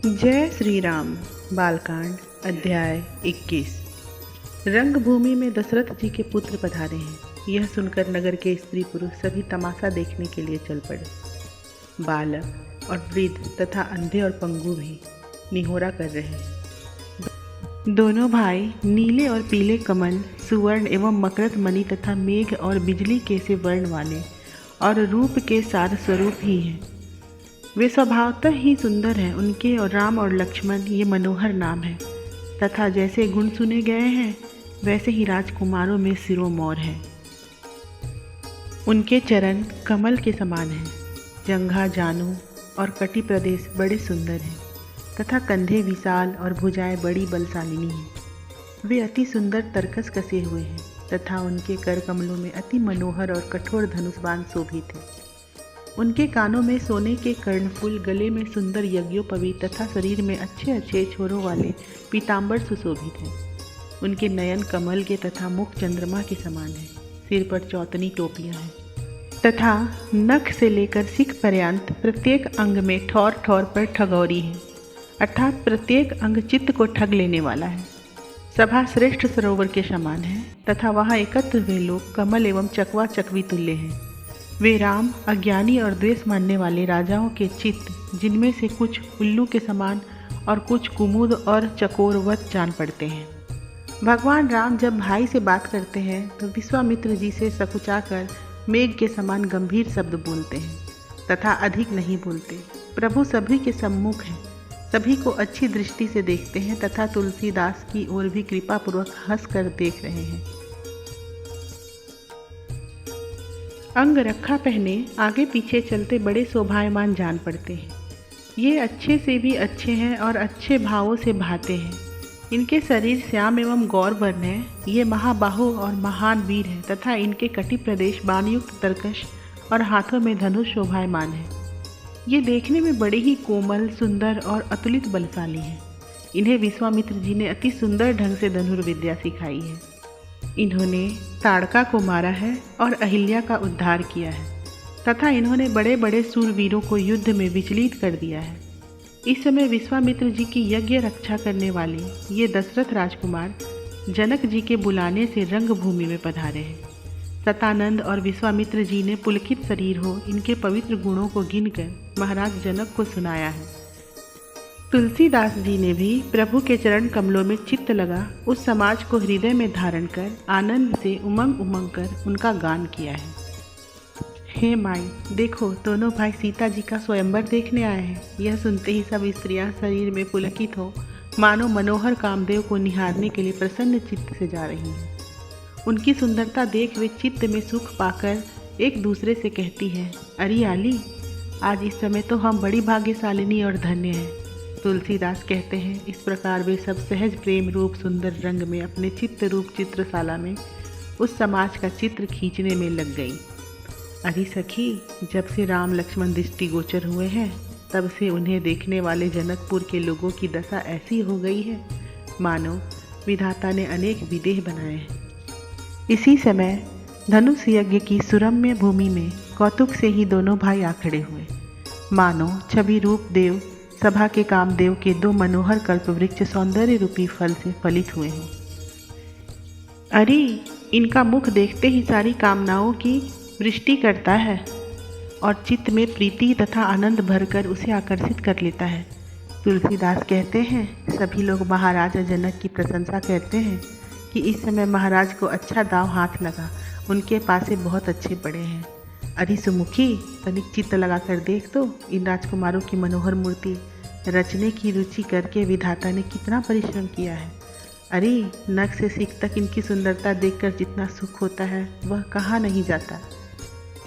जय श्री राम। बालकांड अध्याय 21। रंगभूमि में दशरथ जी के पुत्र पधारे हैं। यह सुनकर नगर के स्त्री पुरुष सभी तमाशा देखने के लिए चल पड़े। बालक और वृद्ध तथा अंधे और पंगु भी निहोरा कर रहे हैं। दोनों भाई नीले और पीले कमल, सुवर्ण एवं मकरंद मणि तथा मेघ और बिजली के से वर्ण वाले और रूप के सार स्वरूप ही हैं। वे स्वभावतः ही सुंदर हैं। उनके और राम और लक्ष्मण ये मनोहर नाम है तथा जैसे गुण सुने गए हैं वैसे ही राजकुमारों में सिरोमौर है। उनके चरण कमल के समान हैं। जंघा, जानु और कटी प्रदेश बड़े सुंदर हैं तथा कंधे विशाल और भुजाएं बड़ी बलशालिनी हैं। वे अति सुंदर तरकस कसे हुए हैं तथा उनके कर कमलों में अति मनोहर और कठोर धनुष बाण शोभित है। उनके कानों में सोने के कर्णफूल, गले में सुंदर यज्ञोपवीत तथा शरीर में अच्छे अच्छे छोरों वाले पीताम्बर सुशोभित हैं। उनके नयन कमल के तथा मुख चंद्रमा के समान है। सिर पर चौतनी टोपियां हैं तथा नख से लेकर सिख पर्यंत प्रत्येक अंग में ठौर ठौर पर ठगौरी है, अर्थात प्रत्येक अंग चित्त को ठग लेने वाला है। सभा श्रेष्ठ सरोवर के समान है तथा वहाँ एकत्र हुए लोग कमल एवं चकवा चकवी तुल्य हैं। वे राम, अज्ञानी और द्वेष मानने वाले राजाओं के चित्त, जिनमें से कुछ उल्लू के समान और कुछ कुमुद और चकोरवत जान पड़ते हैं। भगवान राम जब भाई से बात करते हैं तो विश्वामित्र जी से सकुचाकर मेघ के समान गंभीर शब्द बोलते हैं तथा अधिक नहीं बोलते। प्रभु सभी के सम्मुख हैं, सभी को अच्छी दृष्टि से देखते हैं तथा तुलसीदास की ओर भी कृपापूर्वक हंस कर देख रहे हैं। अंग रखा पहने आगे पीछे चलते बड़े शोभायमान जान पड़ते हैं। ये अच्छे से भी अच्छे हैं और अच्छे भावों से भाते हैं। इनके शरीर श्याम एवं गौर वर्ण है। ये महाबाहु और महान वीर हैं तथा इनके कटी प्रदेश बाणयुक्त तरकश और हाथों में धनुष शोभायमान है। ये देखने में बड़े ही कोमल, सुंदर और अतुलित बलशाली हैं। इन्हें विश्वामित्र जी ने अति सुंदर ढंग से धनुर्विद्या सिखाई है। इन्होंने ताड़का को मारा है और अहिल्या का उद्धार किया है तथा इन्होंने बड़े बड़े सूरवीरों को युद्ध में विचलित कर दिया है। इस समय विश्वामित्र जी की यज्ञ रक्षा करने वाले ये दशरथ राजकुमार जनक जी के बुलाने से रंगभूमि में पधारे हैं। सतानंद और विश्वामित्र जी ने पुलकित शरीर हो इनके पवित्र गुणों को गिनकर महाराज जनक को सुनाया है। तुलसीदास जी ने भी प्रभु के चरण कमलों में चित्त लगा उस समाज को हृदय में धारण कर आनंद से उमंग उमंग कर उनका गान किया है। हे माई, देखो दोनों भाई सीता जी का स्वयंवर देखने आए हैं। यह सुनते ही सब स्त्रियां शरीर में पुलकित हो मानो मनोहर कामदेव को निहारने के लिए प्रसन्न चित्त से जा रही हैं। उनकी सुंदरता देख वे चित्त में सुख पाकर एक दूसरे से कहती है, अरे आली, आज इस समय तो हम बड़ी भाग्यशालिनी और धन्य हैं। तुलसीदास कहते हैं, इस प्रकार वे सब सहज प्रेम रूप सुंदर रंग में अपने चित्त रूप चित्रशाला में उस समाज का चित्र खींचने में लग गई। अरे सखी, जब से राम लक्ष्मण दृष्टिगोचर हुए हैं तब से उन्हें देखने वाले जनकपुर के लोगों की दशा ऐसी हो गई है मानो विधाता ने अनेक विदेह बनाए हैं। इसी समय धनुष यज्ञ की सुरम्य भूमि में कौतुक से ही दोनों भाई आ खड़े हुए, मानो छवि रूप देव सभा के कामदेव के दो मनोहर कल्प वृक्ष सौंदर्य रूपी फल से फलित हुए हैं। अरे, इनका मुख देखते ही सारी कामनाओं की वृष्टि करता है और चित्त में प्रीति तथा आनंद भरकर उसे आकर्षित कर लेता है। तुलसीदास कहते हैं, सभी लोग महाराजा जनक की प्रशंसा करते हैं कि इस समय महाराज को अच्छा दांव हाथ लगा, उनके पासे बहुत अच्छे पड़े हैं। अरे सुमुखी, तनिक चित्त लगा कर देख तो, इन राजकुमारों की मनोहर मूर्ति रचने की रुचि करके विधाता ने कितना परिश्रम किया है। अरे, नख से सिख तक इनकी सुंदरता देखकर जितना सुख होता है वह कहाँ नहीं जाता।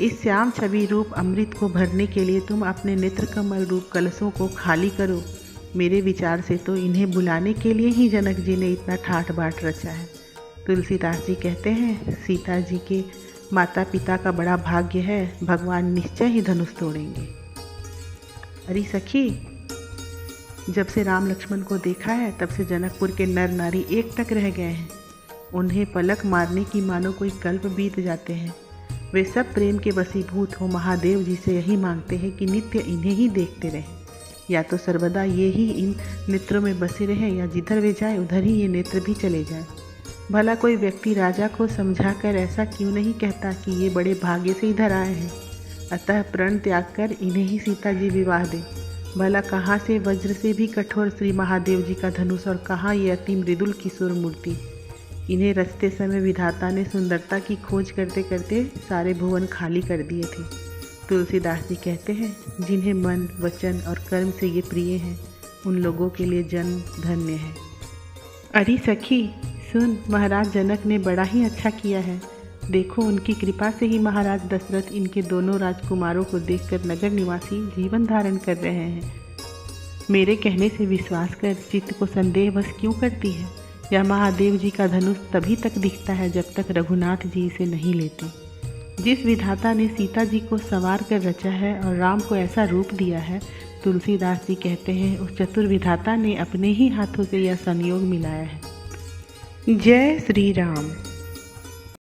इस श्याम छवि रूप अमृत को भरने के लिए तुम अपने नेत्र कमल रूप कलशों को खाली करो। मेरे विचार से तो इन्हें बुलाने के लिए ही जनक जी ने इतना ठाठ बाट रचा है। तुलसीदास जी कहते हैं, सीता जी के माता पिता का बड़ा भाग्य है, भगवान निश्चय ही धनुष तोड़ेंगे। अरे सखी, जब से राम लक्ष्मण को देखा है तब से जनकपुर के नर नारी एक टक रह गए हैं। उन्हें पलक मारने की मानो कोई कल्प बीत जाते हैं। वे सब प्रेम के वशीभूत हो महादेव जी से यही मांगते हैं कि नित्य इन्हें ही देखते रहें। या तो सर्वदा ये ही इन नेत्रों में बसे रहें या जिधर वे जाए उधर ही ये नेत्र भी चले जाएं। भला कोई व्यक्ति राजा को समझाकर ऐसा क्यों नहीं कहता कि ये बड़े भाग्य से इधर आए हैं, अतः प्रण त्याग कर इन्हें ही सीता जी विवाह दें। भला कहाँ से वज्र से भी कठोर श्री महादेव जी का धनुष और कहाँ ये अति मृदुल किशोर मूर्ति। इन्हें रचते समय विधाता ने सुंदरता की खोज करते करते सारे भुवन खाली कर दिए थे। तुलसीदास जी कहते हैं, जिन्हें मन वचन और कर्म से ये प्रिय हैं, उन लोगों के लिए जन्म धन्य है। अरे सखी सुन, महाराज जनक ने बड़ा ही अच्छा किया है। देखो, उनकी कृपा से ही महाराज दशरथ इनके दोनों राजकुमारों को देखकर नगर निवासी जीवन धारण कर रहे हैं। मेरे कहने से विश्वास कर, चित्त को संदेह बस क्यों करती है। या महादेव जी का धनुष तभी तक दिखता है जब तक रघुनाथ जी इसे नहीं लेते। जिस विधाता ने सीता जी को संवार कर रचा है और राम को ऐसा रूप दिया है, तुलसीदास जी कहते हैं उस चतुर विधाता ने अपने ही हाथों से यह संयोग मिलाया है। जय श्री राम।